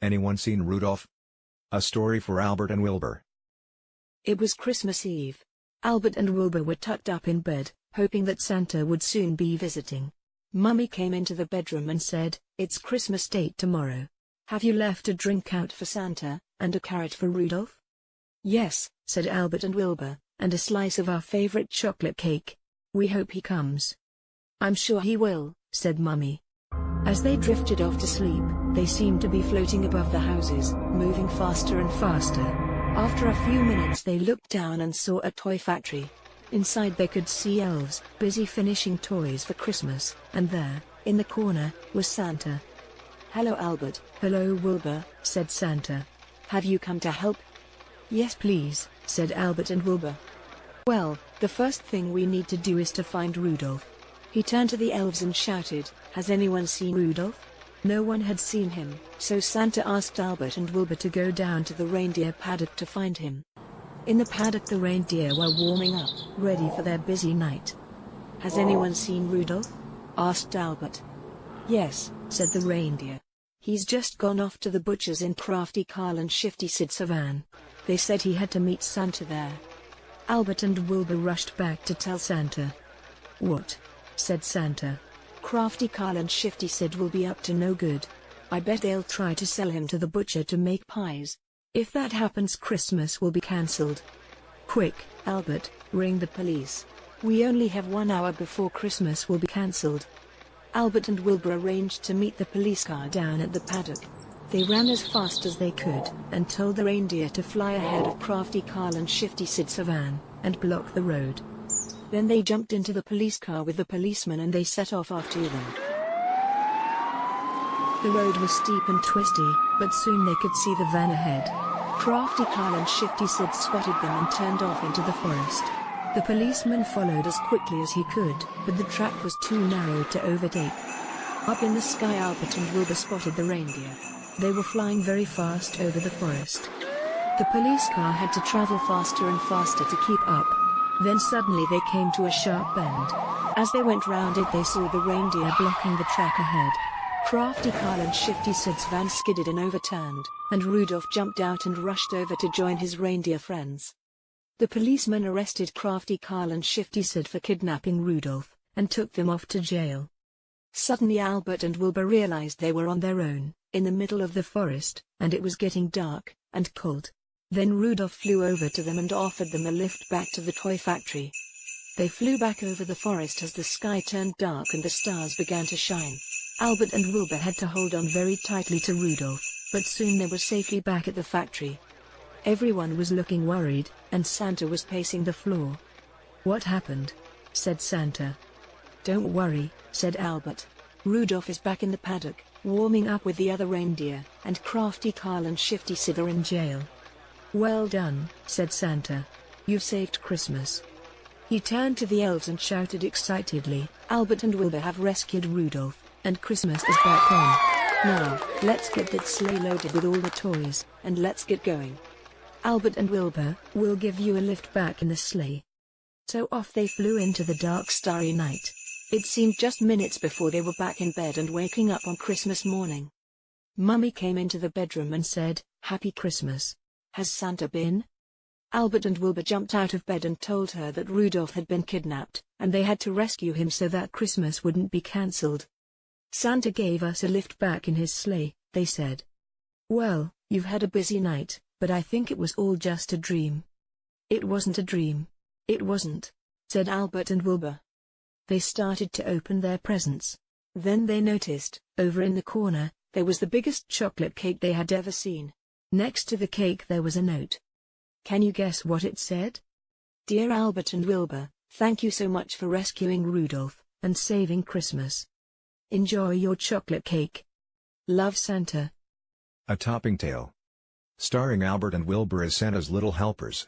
Anyone seen Rudolph? A story for Albert and Wilbur. It was Christmas Eve. Albert and Wilbur were tucked up in bed, hoping that Santa would soon be visiting. Mummy came into the bedroom and said, "It's Christmas Day tomorrow. Have you left a drink out for Santa, and a carrot for Rudolph?" "Yes," said Albert and Wilbur, "and a slice of our favorite chocolate cake. We hope he comes." "I'm sure he will," said Mummy. As they drifted off to sleep, they seemed to be floating above the houses, moving faster and faster. After a few minutes they looked down and saw a toy factory. Inside they could see elves, busy finishing toys for Christmas, and there, in the corner, was Santa. "Hello Albert." "Hello Wilbur," said Santa. "Have you come to help?" "Yes please," said Albert and Wilbur. "Well, the first thing we need to do is to find Rudolph." He turned to the elves and shouted, "Has anyone seen Rudolph?" No one had seen him, so Santa asked Albert and Wilbur to go down to the reindeer paddock to find him. In the paddock the reindeer were warming up, ready for their busy night. "Has anyone seen Rudolph?" asked Albert. "Yes," said the reindeer. "He's just gone off to the butcher's in Crafty Carl and Shifty Sid Savan. They said he had to meet Santa there." Albert and Wilbur rushed back to tell Santa. "What?" said Santa. "Crafty Carl and Shifty Sid will be up to no good. I bet they'll try to sell him to the butcher to make pies. If that happens, Christmas will be cancelled. Quick, Albert, ring the police. We only have 1 hour before Christmas will be cancelled." Albert and Wilbur arranged to meet the police car down at the paddock. They ran as fast as they could, and told the reindeer to fly ahead of Crafty Carl and Shifty Sid Savan, and block the road. Then they jumped into the police car with the policeman and they set off after them. The road was steep and twisty, but soon they could see the van ahead. Crafty Carl and Shifty Sid spotted them and turned off into the forest. The policeman followed as quickly as he could, but the track was too narrow to overtake. Up in the sky Albert and Wilbur spotted the reindeer. They were flying very fast over the forest. The police car had to travel faster and faster to keep up. Then suddenly they came to a sharp bend. As they went round it they saw the reindeer blocking the track ahead. Crafty Carl and Shifty Sid's van skidded and overturned, and Rudolph jumped out and rushed over to join his reindeer friends. The policeman arrested Crafty Carl and Shifty Sid for kidnapping Rudolph, and took them off to jail. Suddenly Albert and Wilbur realized they were on their own, in the middle of the forest, and it was getting dark and cold. Then Rudolph flew over to them and offered them a lift back to the toy factory. They flew back over the forest as the sky turned dark and the stars began to shine. Albert and Wilbur had to hold on very tightly to Rudolph, but soon they were safely back at the factory. Everyone was looking worried, and Santa was pacing the floor. "What happened?" said Santa. "Don't worry," said Albert. "Rudolph is back in the paddock, warming up with the other reindeer, and Crafty Carl and Shifty Sid are in jail." "Well done," said Santa. "You've saved Christmas." He turned to the elves and shouted excitedly, "Albert and Wilbur have rescued Rudolph, and Christmas is back on. Now, let's get that sleigh loaded with all the toys, and let's get going. Albert and Wilbur, we'll give you a lift back in the sleigh." So off they flew into the dark starry night. It seemed just minutes before they were back in bed and waking up on Christmas morning. Mummy came into the bedroom and said, "Happy Christmas. Has Santa been?" Albert and Wilbur jumped out of bed and told her that Rudolph had been kidnapped, and they had to rescue him so that Christmas wouldn't be cancelled. "Santa gave us a lift back in his sleigh," they said. "Well, you've had a busy night, but I think it was all just a dream." "It wasn't a dream. It wasn't," said Albert and Wilbur. They started to open their presents. Then they noticed, over in the corner, there was the biggest chocolate cake they had ever seen. Next to the cake there was a note. Can you guess what it said? "Dear Albert and Wilbur, thank you so much for rescuing Rudolph, and saving Christmas. Enjoy your chocolate cake. Love, Santa." A Topping Tale. Starring Albert and Wilbur as Santa's little helpers.